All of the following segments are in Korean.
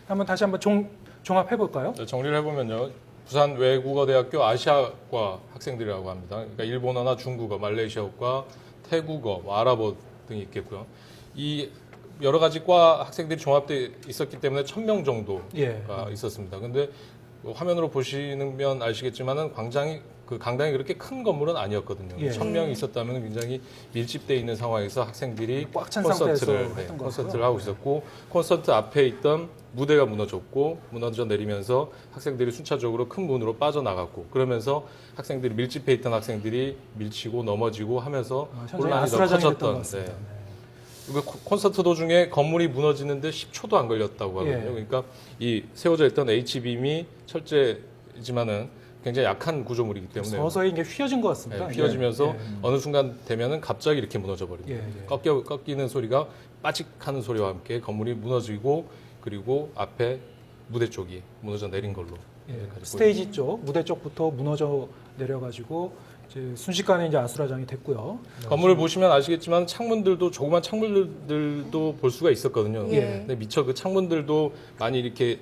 한번 다시 한번 종합해 볼까요? 네, 정리를 해보면요. 부산 외국어대학교 아시아과 학생들이라고 합니다. 그러니까 일본어나 중국어, 말레이시아어과, 태국어, 아랍어 등이 있겠고요. 이 여러 가지 과 학생들이 종합돼 있었기 때문에 1,000명 정도가 예. 있었습니다. 근데 화면으로 보시면 아시겠지만은 강당이 그렇게 큰 건물은 아니었거든요. 예. 1,000명이 있었다면 굉장히 밀집돼 있는 상황에서 학생들이 꽉찬 상태에서 콘서트를 했던 콘서트를 하고 있었고 콘서트 앞에 있던 무대가 무너졌고 무너져 내리면서 학생들이 순차적으로 큰 문으로 빠져나갔고 그러면서 학생들이 밀집해 있던 학생들이 밀치고 넘어지고 하면서 현장에 혼란이 더 아수라장이 됐던 것 커졌던 같습니다. 네. 그 콘서트 도중에 건물이 무너지는데 10초도 안 걸렸다고 하거든요. 예. 그러니까 이 세워져 있던 H빔이 철제지만은 굉장히 약한 구조물이기 때문에 서서히 이게 휘어진 것 같습니다. 네, 휘어지면서 예. 어느 순간 되면은 갑자기 이렇게 무너져 버립니다. 예, 예. 꺾이는 소리가 빠직하는 소리와 함께 건물이 무너지고 그리고 앞에 무대 쪽이 무너져 내린 걸로 예. 여기까지 스테이지 쪽, 무대 쪽부터 무너져 내려가지고 이제 순식간에 이제 아수라장이 됐고요. 건물을 보시면 아시겠지만 창문들도 조그만 창문들도 볼 수가 있었거든요. 예. 근데 미처 그 창문들도 많이 이렇게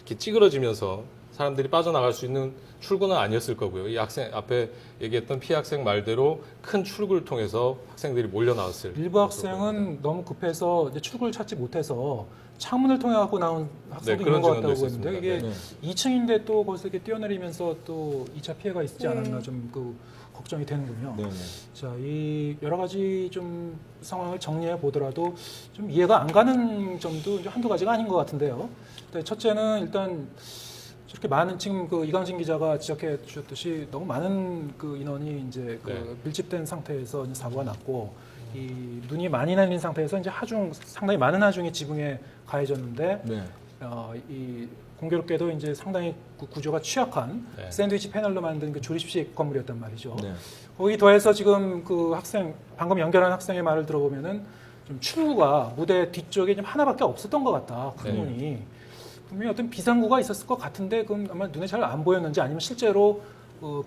찌그러지면서 사람들이 빠져나갈 수 있는 출구는 아니었을 거고요. 이 학생 앞에 얘기했던 피해 학생 말대로 큰 출구를 통해서 학생들이 몰려 나왔을. 일부 학생은 너무 급해서 이제 출구를 찾지 못해서 창문을 통해 갖고 나온 학생도 네, 있는 그런 것 증언도 같다고 있었습니다. 했는데 이게 네. 2층인데 또 거기서 이렇게 뛰어내리면서 또 2차 피해가 있지 않았나 좀 그 걱정이 되는군요. 네. 자, 이 여러 가지 좀 상황을 정리해 보더라도 좀 이해가 안 가는 점도 이제 한두 가지가 아닌 것 같은데요. 일단 첫째는 일단 저렇게 많은 지금 그 이강진 기자가 지적해 주셨듯이 너무 많은 그 인원이 이제 그 네. 밀집된 상태에서 이제 사고가 났고 이 눈이 많이 내린 상태에서 이제 상당히 많은 하중이 지붕에 가해졌는데 네. 이 공교롭게도 이제 상당히 그 구조가 취약한 네. 샌드위치 패널로 만든 그 조립식 건물이었단 말이죠. 네. 거기 더해서 지금 그 방금 연결한 학생의 말을 들어보면은 좀 출구가 무대 뒤쪽에 좀 하나밖에 없었던 것 같다. 큰 네. 문이. 분명히 어떤 비상구가 있었을 것 같은데 그건 아마 눈에 잘 안 보였는지 아니면 실제로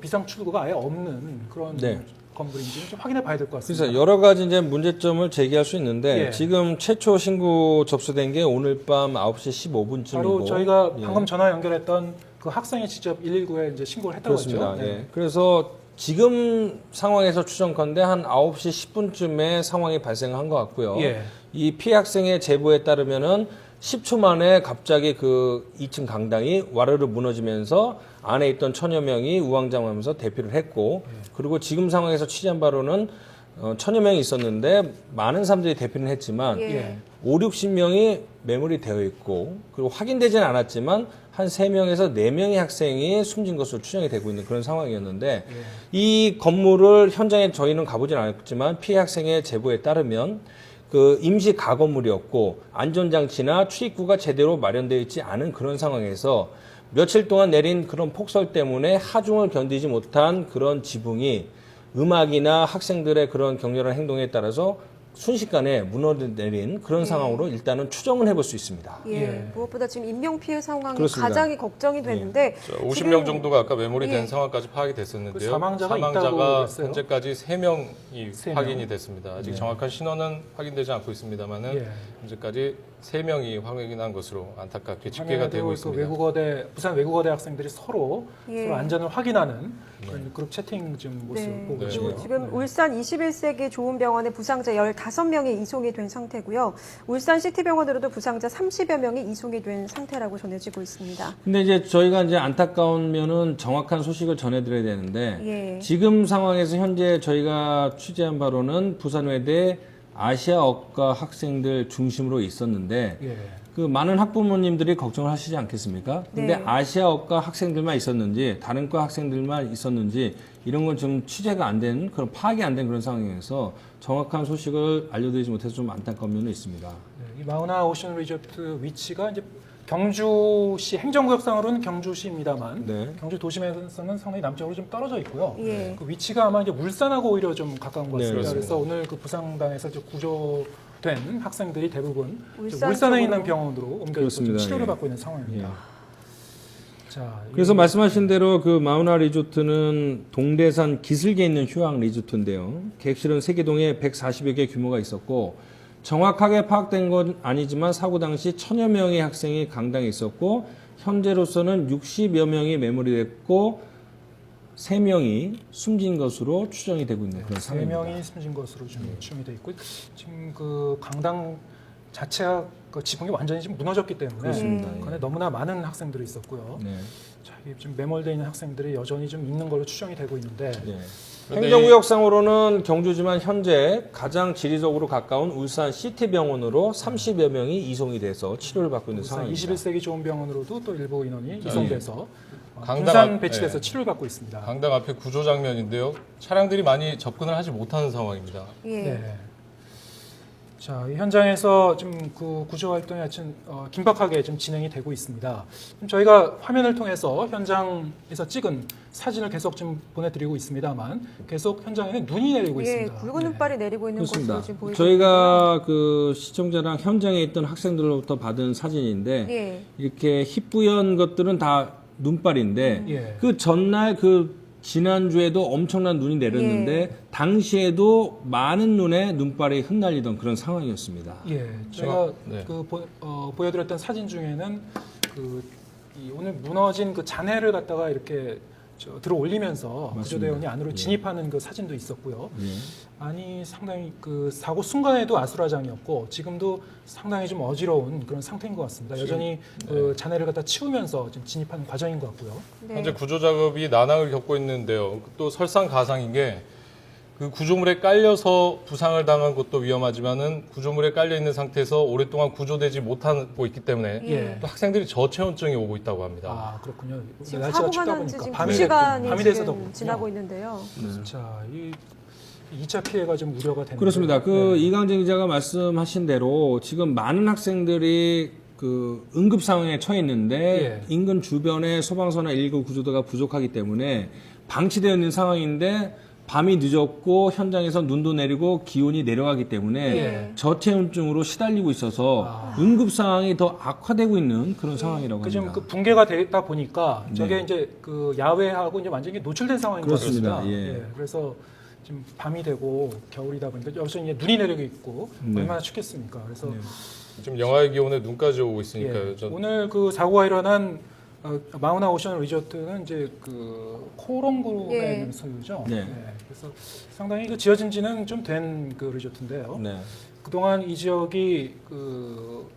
비상 출구가 아예 없는 그런 네. 건물인지 좀 확인해 봐야 될 것 같습니다. 그래서 여러 가지 이제 문제점을 제기할 수 있는데 예. 지금 최초 신고 접수된 게 오늘 밤 9시 15분쯤이고 바로 저희가 예. 방금 전화 연결했던 그 학생이 직접 119에 이제 신고를 했다고 그렇습니다. 했죠. 예. 그래서 지금 상황에서 추정컨대 한 9시 10분쯤에 상황이 발생한 것 같고요. 예. 이 피해 학생의 제보에 따르면은 10초 만에 갑자기 그 2층 강당이 와르르 무너지면서 안에 있던 1,000여 명이 우왕좌왕하면서 대피를 했고 그리고 지금 상황에서 취재한 바로는 1,000여 명이 있었는데 많은 사람들이 대피는 했지만 예. 5, 60명이 매몰이 되어 있고 그리고 확인되지는 않았지만 한 3명에서 4명의 학생이 숨진 것으로 추정이 되고 있는 그런 상황이었는데 이 건물을 현장에 저희는 가보진 않았지만 피해 학생의 제보에 따르면 그 임시 가건물이었고 안전장치나 출입구가 제대로 마련되어 있지 않은 그런 상황에서 며칠 동안 내린 그런 폭설 때문에 하중을 견디지 못한 그런 지붕이 음악이나 학생들의 그런 격렬한 행동에 따라서 순식간에 무너내린 그런 상황으로 일단은 추정은 해볼 수 있습니다. 예. 예, 무엇보다 지금 인명 피해 상황이 그렇습니다. 가장 걱정이 되는데 50명 지금 정도가 아까 매몰이 된 예. 상황까지 파악이 됐었는데요. 그 사망자가 있다고 했어요? 현재까지 3명이 세 명. 확인이 됐습니다. 아직 정확한 신원은 확인되지 않고 있습니다만은 예. 현재까지 3명이 확인한 것으로 안타깝게 집계가 되고 그 있습니다. 부산 외국어대 학생들이 서로 예. 안전을 확인하는 그런 그룹 채팅 좀 모습 네. 보고 네. 계시고요. 그리고 지금 울산 21세기 좋은병원에 부상자 15명이 이송이 된 상태고요. 울산 시티병원으로도 부상자 30여 명이 이송이 된 상태라고 전해지고 있습니다. 근데 이제 저희가 이제 안타까운 면은 정확한 소식을 전해드려야 되는데 예. 지금 상황에서 현재 저희가 취재한 바로는 부산외대 아시아어과 학생들 중심으로 있었는데 예. 그 많은 학부모님들이 걱정을 하시지 않겠습니까? 근데 네. 아시아어과 학생들만 있었는지 다른 과 학생들만 있었는지 이런 건 좀 취재가 안 된 그런 파악이 안 된 그런 상황에서 정확한 소식을 알려드리지 못해서 좀 안타까운 면은 있습니다. 네, 이 마우나 오션 리조트 위치가 이제 경주시 행정구역상으로는 경주시입니다만 네. 경주 도심에서는 상당히 남쪽으로 좀 떨어져 있고요. 예. 그 위치가 아마 이제 울산하고 오히려 좀 가까운 것 네, 같습니다. 그렇습니다. 그래서 오늘 그 부상당에서 이제 구조된 학생들이 대부분 울산 울산에 쪽으로. 있는 병원으로 옮겨져서 좀 그렇습니다. 치료를 예. 받고 있는 상황입니다. 예. 자, 그래서 말씀하신 대로 그 마우나 리조트는 동대산 기슭에 있는 휴양 리조트인데요. 객실은 세개동에 140여 개 규모가 있었고 정확하게 파악된 건 아니지만 사고 당시 1000여 명의 학생이 강당에 있었고 현재로서는 60여 명이 매몰이 됐고 3명이 숨진 것으로 추정이 되고 있는 그런 세 상황입니다. 명이 숨진 것으로 좀 추정이 돼 있고 지금 그 강당 자체가 그 지붕이 완전히 지금 무너졌기 때문에 그렇습니다. 그 안에 너무나 많은 학생들이 있었고요. 네. 자, 이게 좀 매몰돼 있는 학생들이 여전히 좀 있는 걸로 추정이 되고 있는데 네. 그런데 행정구역상으로는 경주지만 현재 가장 지리적으로 가까운 울산 시티병원으로 30여 명이 이송이 돼서 치료를 받고 있는 울산 상황입니다. 21세기 좋은병원으로도 또 일부 인원이 이송돼서 강당 분산 앞- 배치돼서 네. 치료를 받고 있습니다. 강당 앞에 구조 장면인데요. 차량들이 많이 접근을 하지 못하는 상황입니다. 예. 네. 자, 이 현장에서 좀 그 구조 활동이 하여튼 긴박하게 좀 진행이 되고 있습니다. 그럼 저희가 화면을 통해서 현장에서 찍은 사진을 계속 좀 보내드리고 있습니다만 계속 현장에는 눈이 내리고 예, 있습니다. 굵은 네. 눈발이 내리고 있는 그렇습니다. 것으로 지금 보이고 저희가 그 시청자랑 현장에 있던 학생들로부터 받은 사진인데 있고요. 예. 이렇게 희뿌연 것들은 다 눈발인데 예. 그 전날 그 지난주에도 엄청난 눈이 내렸는데 당시에도 많은 눈에 눈발이 흩날리던 그런 상황이었습니다. 예, 제가 네. 그 보여드렸던 사진 중에는 이 오늘 무너진 그 잔해를 갖다가 이렇게 들어 올리면서 맞습니다. 구조대원이 안으로 예. 진입하는 그 사진도 있었고요. 예. 아니 상당히 그 사고 순간에도 아수라장이었고 지금도 상당히 좀 어지러운 그런 상태인 것 같습니다. 여전히 그 잔해를 갖다 치우면서 지금 진입하는 과정인 것 같고요. 네. 현재 구조 작업이 난항을 겪고 있는데요. 또 설상가상인 게 그 구조물에 깔려서 부상을 당한 것도 위험하지만은 구조물에 깔려 있는 상태에서 오랫동안 구조되지 못하고 있기 때문에 예. 또 학생들이 저체온증이 오고 있다고 합니다. 아 그렇군요. 지금 날씨가 사고가 춥다 난 지 보니까 지금 밤이 2시간이 밤이 돼서 더 지금 그렇군요. 지나고 있는데요. 자, 이 2차 피해가 좀 우려가 되는 그렇습니다. 그 이강재 기자가 말씀하신 대로 지금 많은 학생들이 그 응급 상황에 처해 있는데 예. 인근 주변에 소방서나 119 구조대가 부족하기 때문에 방치되어 있는 상황인데 밤이 늦었고 현장에서 눈도 내리고 기온이 내려가기 때문에 예. 저체온증으로 시달리고 있어서 응급 상황이 더 악화되고 있는 그런 상황이라고 그 지금 합니다. 그 붕괴가 되다 보니까 저게 네. 이제 그 야외하고 이제 완전히 노출된 상황인 것 그렇습니다. 같습니다. 예. 그래서 지금 밤이 되고 겨울이다 보니까 여기서 이제 눈이 내리고 있고 네. 얼마나 춥겠습니까. 그래서 지금 영하의 기온에 눈까지 오고 있으니까요. 예, 오늘 그 사고가 일어난 마우나 오션 리조트는 이제 그 코롱그룹의 예. 소유죠. 네. 그래서 상당히 그 지어진 지는 좀 된 그 리조트인데요. 네. 그동안 이 지역이 그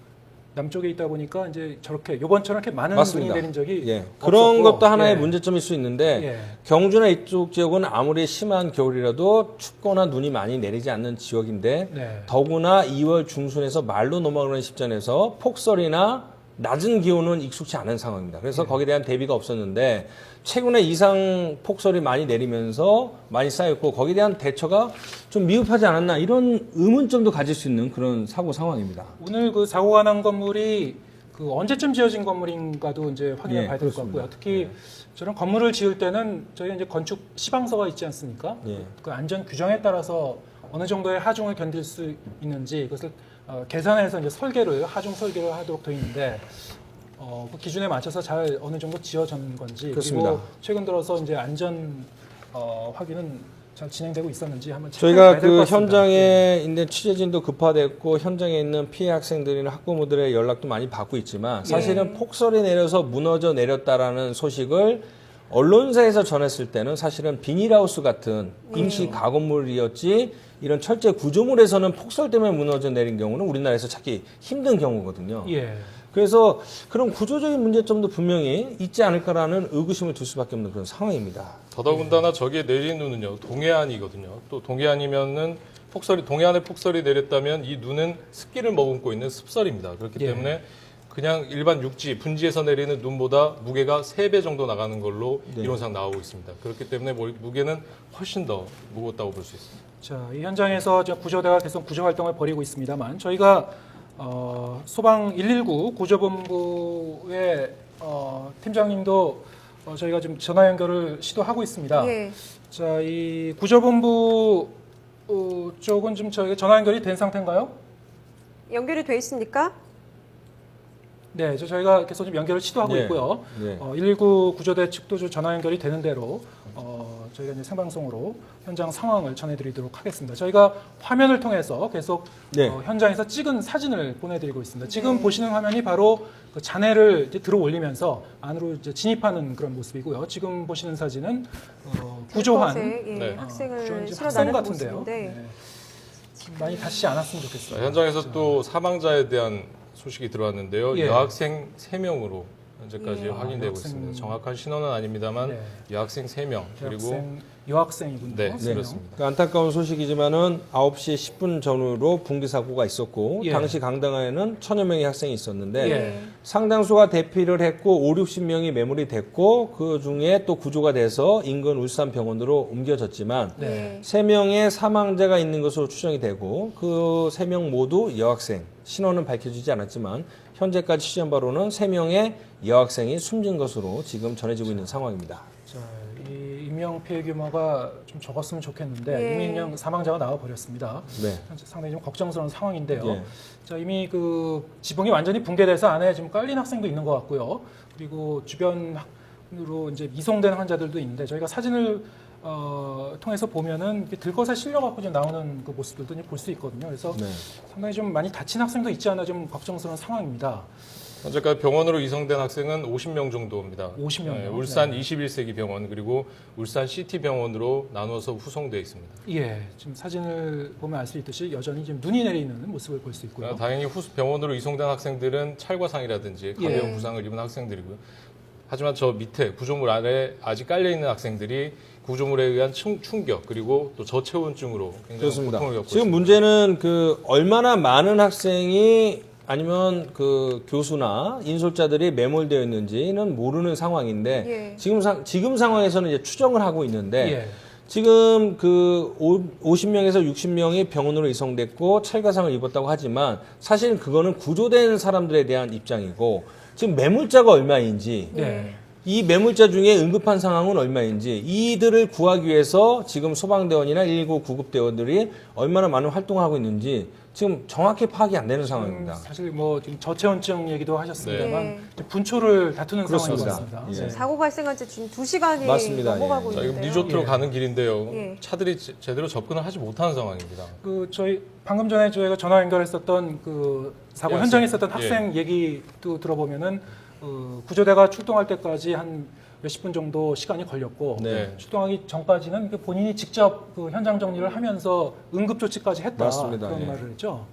남쪽에 있다 보니까 이제 저렇게 요번처럼 이렇게 많은 맞습니다. 눈이 내린 적이 예. 그런 없었고, 것도 하나의 예. 문제점일 수 있는데 예. 경주나 이쪽 지역은 아무리 심한 겨울이라도 춥거나 눈이 많이 내리지 않는 지역인데 네. 더구나 2월 중순에서 말로 넘어가는 시점에서 폭설이나 낮은 기온은 익숙치 않은 상황입니다. 그래서 거기에 대한 대비가 없었는데 최근에 이상 폭설이 많이 내리면서 많이 쌓였고 거기에 대한 대처가 좀 미흡하지 않았나 이런 의문점도 가질 수 있는 그런 사고 상황입니다. 오늘 그 사고가 난 건물이 그 언제쯤 지어진 건물인가도 이제 확인해 예, 봐야 될 것 그렇습니다. 같고요. 특히 저런 건물을 지을 때는 저희가 이제 건축 시방서가 있지 않습니까? 예. 그 안전 규정에 따라서 어느 정도의 하중을 견딜 수 있는지 그것을 계산해서 이제 하중 설계를 하도록 되어 있는데 그 기준에 맞춰서 잘 어느 정도 지어진 건지 그렇습니다. 그리고 최근 들어서 이제 안전 확인은 잘 진행되고 있었는지 한번 저희가 체크해 봐야 될 것 그 같습니다. 현장에 있는 취재진도 급파됐고 현장에 있는 피해 학생들이나 학부모들의 연락도 많이 받고 있지만 사실은 폭설이 내려서 무너져 내렸다라는 소식을 언론사에서 전했을 때는 사실은 비닐하우스 같은 임시 가건물이었지 이런 철제 구조물에서는 폭설 때문에 무너져 내린 경우는 우리나라에서 찾기 힘든 경우거든요. 예. 그래서 그런 구조적인 문제점도 분명히 있지 않을까라는 의구심을 둘 수밖에 없는 그런 상황입니다. 더더군다나 저기에 내린 눈은요 동해안이거든요. 또 동해안이면은 동해안에 폭설이 내렸다면 이 눈은 습기를 머금고 있는 습설입니다. 그렇기 예. 때문에 그냥 일반 육지 분지에서 내리는 눈보다 무게가 3배 정도 나가는 걸로 네. 이론상 나오고 있습니다. 그렇기 때문에 무게는 훨씬 더 무겁다고 볼 수 있습니다. 자, 이 현장에서 구조대가 계속 구조 활동을 벌이고 있습니다만 저희가 소방 119 구조본부의 팀장님도 저희가 지금 전화 연결을 시도하고 있습니다. 예. 자, 이 구조본부 쪽은 지금 저희가 전화 연결이 된 상태인가요? 연결이 돼 있습니까? 네, 저희가 계속 지금 연결을 시도하고 네. 있고요. 네. 119 구조대 측도 좀 전화 연결이 되는 대로 저희가 이제 생방송으로 현장 상황을 전해드리도록 하겠습니다. 저희가 화면을 통해서 계속 네. 현장에서 찍은 사진을 보내드리고 있습니다. 지금 네. 보시는 화면이 바로 그 잔해를 이제 들어 올리면서 안으로 이제 진입하는 그런 모습이고요. 지금 보시는 사진은 구조한 예, 네. 학생을 학생 실어나르는 같은데요. 모습인데 네. 많이 다치지 않았으면 좋겠습니다. 현장에서 또 사망자에 대한 소식이 들어왔는데요. 예. 여학생 3명으로 현재까지 예. 확인되고 여학생. 있습니다. 정확한 신원은 아닙니다만 네. 여학생 3명 그리고 여학생이군요. 네, 세 명. 그렇습니다. 그 안타까운 소식이지만은 9시 10분 전후로 붕괴 사고가 있었고 예. 당시 강당에는 1000여 명의 학생이 있었는데 예. 상당수가 대피를 했고 5, 60명이 매몰이 됐고 그 중에 또 구조가 돼서 인근 울산병원으로 옮겨졌지만 네. 3명의 사망자가 있는 것으로 추정이 되고 그 3명 모두 여학생, 신원은 밝혀지지 않았지만 현재까지 취재한 바로는 3명의 여학생이 숨진 것으로 지금 전해지고 있는 상황입니다. 자, 이 인명 피해 규모가 좀 적었으면 좋겠는데 예. 이미 그냥 사망자가 나와 버렸습니다. 네. 상당히 좀 걱정스러운 상황인데요. 예. 자, 이미 그 지붕이 완전히 붕괴돼서 안에 지금 깔린 학생도 있는 것 같고요. 그리고 주변으로 이제 이송된 환자들도 있는데 저희가 사진을 통해서 보면은 이렇게 들것에 실려갖고 좀 나오는 그 모습들도 볼 수 있거든요. 그래서 네. 상당히 좀 많이 다친 학생도 있지 않아 좀 걱정스러운 상황입니다. 현재까지 병원으로 이송된 학생은 50명 정도입니다. 50명 이요? 울산 네. 21세기 병원 그리고 울산 시티 병원으로 나누어서 후송되어 있습니다. 예, 지금 사진을 보면 알 수 있듯이 여전히 지금 눈이 내리는 모습을 볼 수 있고요. 다행히 병원으로 이송된 학생들은 찰과상이라든지 가벼운 예. 부상을 입은 학생들이고요. 하지만 저 밑에 구조물 아래 아직 깔려 있는 학생들이 구조물에 의한 충격 그리고 또 저체온증으로 굉장히 그렇습니다. 고통을 겪고 지금 있습니다. 문제는 그 얼마나 많은 학생이 아니면 그 교수나 인솔자들이 매몰되어 있는지는 모르는 상황인데 예. 지금 상황에서는 이제 추정을 하고 있는데 예. 지금 그 50명에서 60명이 병원으로 이송됐고 찰과상을 입었다고 하지만 사실 그거는 구조된 사람들에 대한 입장이고 지금 매몰자가 얼마인지 네. 이 매몰자 중에 응급한 상황은 얼마인지 이들을 구하기 위해서 지금 소방대원이나 119 구급대원들이 얼마나 많은 활동을 하고 있는지 지금 정확히 파악이 안 되는 상황입니다. 사실 뭐 지금 저체온증 얘기도 하셨습니다만 네. 분초를 다투는 그렇습니다. 상황인 것 같습니다. 예. 네. 사고가 발생한 지 지금 2시간이 맞습니다. 넘어가고 예. 자, 지금 있는데요. 리조트로 예. 가는 길인데요. 예. 차들이 제대로 접근을 하지 못하는 상황입니다. 그 저희 방금 전에 저희가 전화 연결했었던 그 사고 예, 현장에 학생. 있었던 학생 얘기도 들어보면은 구조대가 출동할 때까지 한 몇십 분 정도 시간이 걸렸고 네. 출동하기 전까지는 그 본인이 직접 그 현장 정리를 하면서 응급 조치까지 했다 맞습니다. 그런 예. 말을 했죠.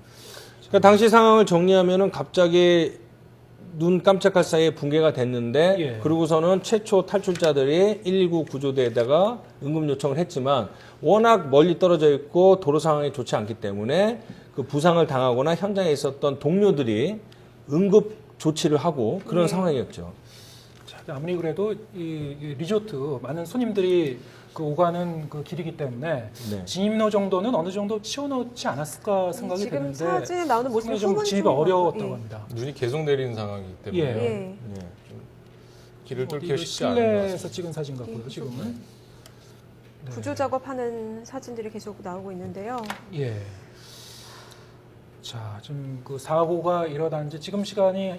그러니까 당시 상황을 정리하면은 갑자기 눈 깜짝할 사이에 붕괴가 됐는데 예. 그러고서는 최초 탈출자들이 119 구조대에다가 응급 요청을 했지만 워낙 멀리 떨어져 있고 도로 상황이 좋지 않기 때문에 그 부상을 당하거나 현장에 있었던 동료들이 응급 조치를 하고 그런 상황이었죠. 자, 아무리 그래도 이 리조트 많은 손님들이 그 오가는 그 길이기 때문에 네. 진입로 정도는 어느 정도 치워놓지 않았을까 생각이 지금 드는데 사진에 나오는 모습이 상당히 좀 진입이 어려웠다고 합니다. 눈이 계속 내리는 상황이기 때문에 예. 예. 예. 길을 어디 뚫기가 그 쉽지 않은 것 같습니다. 실내에서 찍은 사진 같고요. 지금은 구조 작업하는 사진들이 계속 나오고 있는데요. 예. 자, 지금 그 사고가 일어난 지 지금 시간이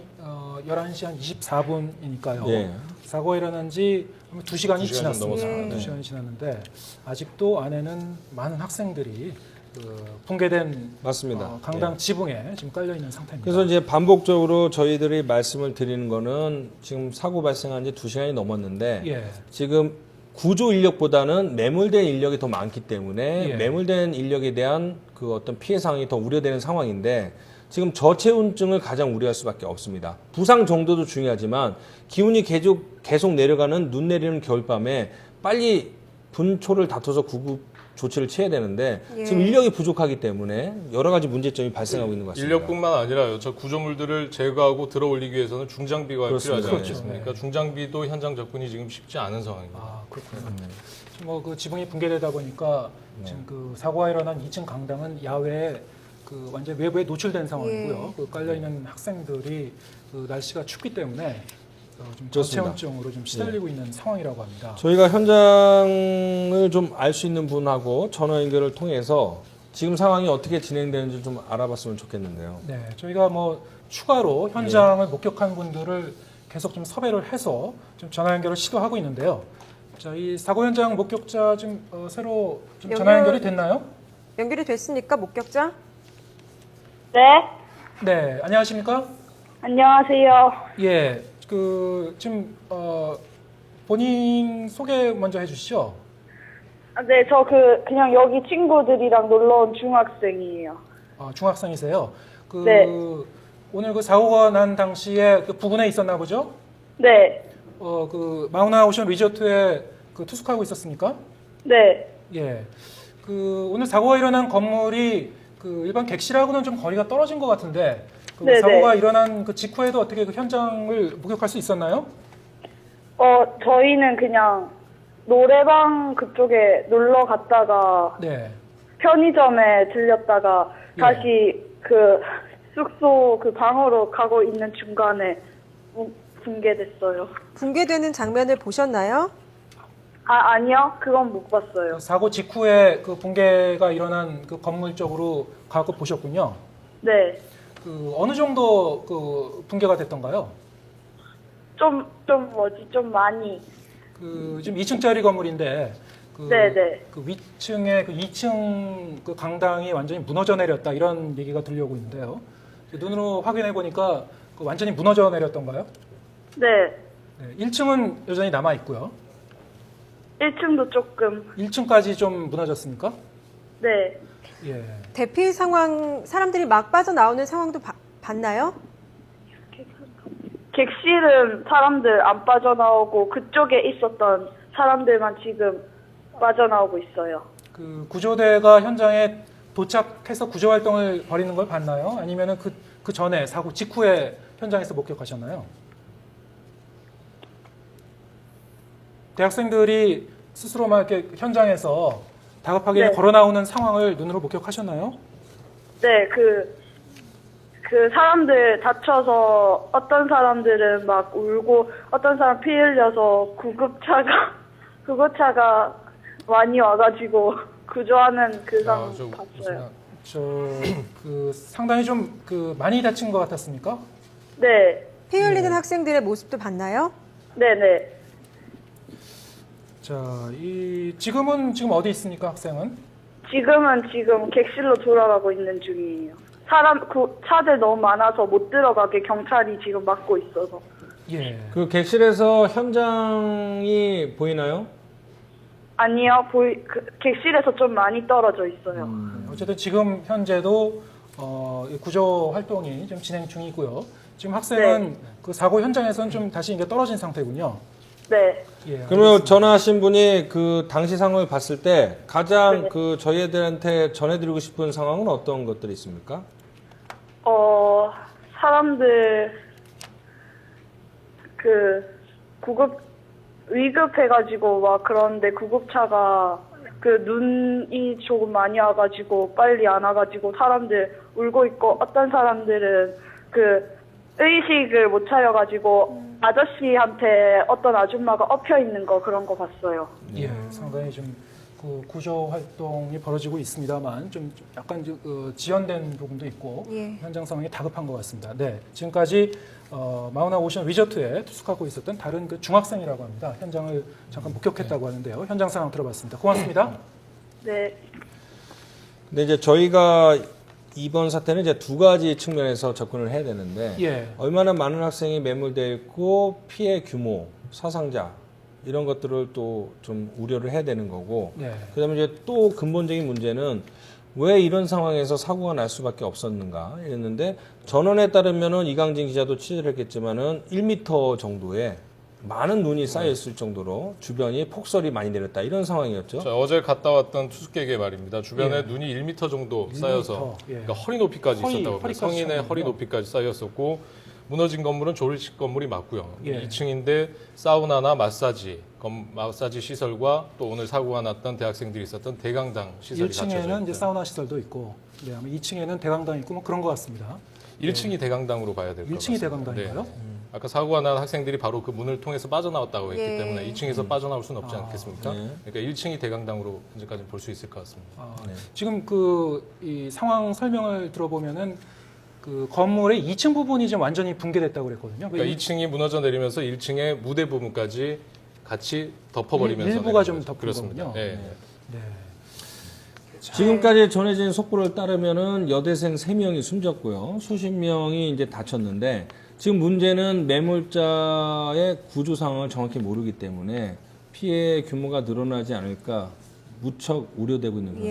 11시 한 24분이니까요. 예. 사고가 일어난 지 2시간이 2시간 좀 지났습니다. 넘었습니다. 2시간이 지났는데 아직도 안에는 많은 학생들이 그 붕괴된 맞습니다. 강당 예. 지붕에 지금 깔려 있는 상태입니다. 그래서 이제 반복적으로 저희들이 말씀을 드리는 거는 지금 사고 발생한 지 2시간이 넘었는데 예. 지금 구조 인력보다는 매몰된 인력이 더 많기 때문에 예. 매몰된 인력에 대한 그 어떤 피해 상황이 더 우려되는 상황인데 지금 저체온증을 가장 우려할 수밖에 없습니다. 부상 정도도 중요하지만 기온이 계속 내려가는 눈 내리는 겨울밤에 빨리 분초를 다퉈서 구급 조치를 취해야 되는데 예. 지금 인력이 부족하기 때문에 여러 가지 문제점이 발생하고 있는 것 같습니다. 인력뿐만 아니라요. 저 구조물들을 제거하고 들어 올리기 위해서는 중장비가 그렇습니다. 필요하지 그렇죠. 않습니까? 네. 중장비도 현장 접근이 지금 쉽지 않은 상황입니다. 아, 그렇군요. 지금 뭐 그 지붕이 붕괴되다 보니까 지금 그 사고가 일어난 2층 강당은 야외에 그 완전 외부에 노출된 상황이고요. 예. 그 깔려 있는 학생들이 그 날씨가 춥기 때문에 좀 좋습니다. 저체온증으로 좀 시달리고 있는 상황이라고 합니다. 저희가 현장을 좀 알 수 있는 분하고 전화 연결을 통해서 지금 상황이 어떻게 진행되는지 좀 알아봤으면 좋겠는데요. 네, 저희가 뭐 추가로 현장을 목격한 분들을 계속 좀 섭외를 해서 좀 전화 연결을 시도하고 있는데요. 자, 이 사고 현장 목격자 좀 새로 좀 연결- 전화 연결이 됐나요? 연결이 됐습니까? 목격자? 네, 네, 안녕하십니까? 안녕하세요. 예, 그 지금 본인 소개 먼저 해주시죠. 네, 저 그냥 여기 친구들이랑 놀러 온 중학생이에요. 중학생이세요. 그 네. 오늘 그 사고가 난 당시에 그 부근에 있었나 보죠? 네, 그 마우나 오션 리조트에 그 투숙하고 있었습니까? 네, 예. 그 오늘 사고가 일어난 건물이 그 일반 객실하고는 좀 거리가 떨어진 것 같은데 그 네네. 사고가 일어난 그 직후에도 어떻게 그 현장을 목격할 수 있었나요? 저희는 그냥 노래방 그쪽에 놀러 갔다가 네. 편의점에 들렸다가 예. 다시 그 숙소 그 방으로 가고 있는 중간에 붕괴됐어요. 붕괴되는 장면을 보셨나요? 아니요, 그건 못 봤어요. 사고 직후에 그 붕괴가 일어난 그 건물 쪽으로 가고 보셨군요. 네, 그 어느 정도 그 붕괴가 됐던가요? 좀 많이. 그 지금 2층짜리 건물인데 그, 네네. 그 위층에 그 2층 그 강당이 완전히 무너져 내렸다 이런 얘기가 들려오고 있는데요. 눈으로 확인해 보니까 그 완전히 무너져 내렸던가요? 네, 네, 1층은 여전히 남아 있고요. 1층도 조금. 1층까지 좀 무너졌습니까? 네. 예. 대피 상황, 사람들이 막 빠져나오는 상황도 봤나요? 객실은 사람들 안 빠져나오고 그쪽에 있었던 사람들만 지금 빠져나오고 있어요. 그 구조대가 현장에 도착해서 구조 활동을 벌이는 걸 봤나요? 아니면은 그 전에 사고 직후에 현장에서 목격하셨나요? 대학생들이 스스로 막 이렇게 현장에서 다급하게 네. 걸어 나오는 상황을 눈으로 목격하셨나요? 네, 그 사람들 다쳐서 어떤 사람들은 막 울고 어떤 사람 피 흘려서 구급차가 많이 와가지고 구조하는 그 상황 봤어요. 그 상당히 좀 그 많이 다친 것 같았습니까? 네, 피 흘리는 학생들의 모습도 봤나요? 네네. 자, 지금은 지금 어디 있습니까, 학생은? 지금 객실로 돌아가고 있는 중이에요. 차들 너무 많아서 못 들어가게 경찰이 지금 막고 있어서. 예. 그 객실에서 현장이 보이나요? 아니요, 객실에서 좀 많이 떨어져 있어요. 어쨌든 지금 현재도 이 구조 활동이 좀 진행 중이고요. 지금 학생은 그 사고 현장에서는 좀 다시 이제 떨어진 상태군요. 네. 예. 그러면 알겠습니다. 전화하신 분이 그 당시 상황을 봤을 때 가장 네. 그 저희 애들한테 전해드리고 싶은 상황은 어떤 것들이 있습니까? 사람들 위급해가지고 막 그런데 구급차가 눈이 조금 많이 와가지고 빨리 안 와가지고 사람들 울고 있고 어떤 사람들은 의식을 못 차려가지고 아저씨한테 어떤 아줌마가 엎혀 있는 거 그런 거 봤어요. 예, 상당히 좀 그 구조 활동이 벌어지고 있습니다만 좀 약간 지연된 부분도 있고 예. 현장 상황이 다급한 것 같습니다. 네, 지금까지 마우나 오션 리조트에 투숙하고 있었던 다른 그 중학생이라고 합니다. 현장을 잠깐 목격했다고 하는데요. 현장 상황 들어봤습니다. 고맙습니다. 네. 근데 이제 저희가 이번 사태는 이제 두 가지 측면에서 접근을 해야 되는데 예. 얼마나 많은 학생이 매몰되어 있고 피해 규모, 사상자 이런 것들을 또 좀 우려를 해야 되는 거고 네. 그다음에 이제 또 근본적인 문제는 왜 이런 상황에서 사고가 날 수밖에 없었는가 이랬는데 전원에 따르면은 이강진 기자도 취재를 했겠지만은 1m 정도의 많은 눈이 쌓여 있을 정도로 주변이 폭설이 많이 내렸다 이런 상황이었죠. 자, 어제 갔다 왔던 투숙객의 말입니다. 주변에 예. 눈이 1m 정도 1m, 쌓여서 예. 그러니까 허리 높이까지 있었다고 합니다. 허리까지 성인의 쌓였군요. 허리 높이까지 쌓였었고 무너진 건물은 조립식 건물이 맞고요. 예. 2층인데 사우나나 마사지 시설과 또 오늘 사고가 났던 대학생들이 있었던 대강당 시설이 갖춰져 1층에는 이제 있고요. 사우나 시설도 있고, 네, 아마 2층에는 대강당 있고 뭐 그런 것 같습니다. 1층이 대강당으로 봐야 될 것 1층이 같습니다. 대강당인가요? 네. 아까 사고가 난 학생들이 바로 그 문을 통해서 빠져나왔다고 했기 예. 때문에 2층에서 빠져나올 수는 없지 않겠습니까? 네. 그러니까 1층이 대강당으로 현재까지 볼 수 있을 것 같습니다. 지금 이 상황 설명을 들어보면은 그 건물의 2층 부분이 좀 완전히 붕괴됐다고 그랬거든요. 그러니까 2층이 무너져 내리면서 1층의 무대 부분까지 같이 덮어버리면서 일부가 내린 좀 거죠. 덮은 그렇습니다. 거군요. 예. 네. 지금까지 전해진 속보를 따르면은 여대생 3명이 숨졌고요. 수십 명이 이제 다쳤는데 지금 문제는 매몰자의 구조 상황을 정확히 모르기 때문에 피해 규모가 늘어나지 않을까 무척 우려되고 있는 그런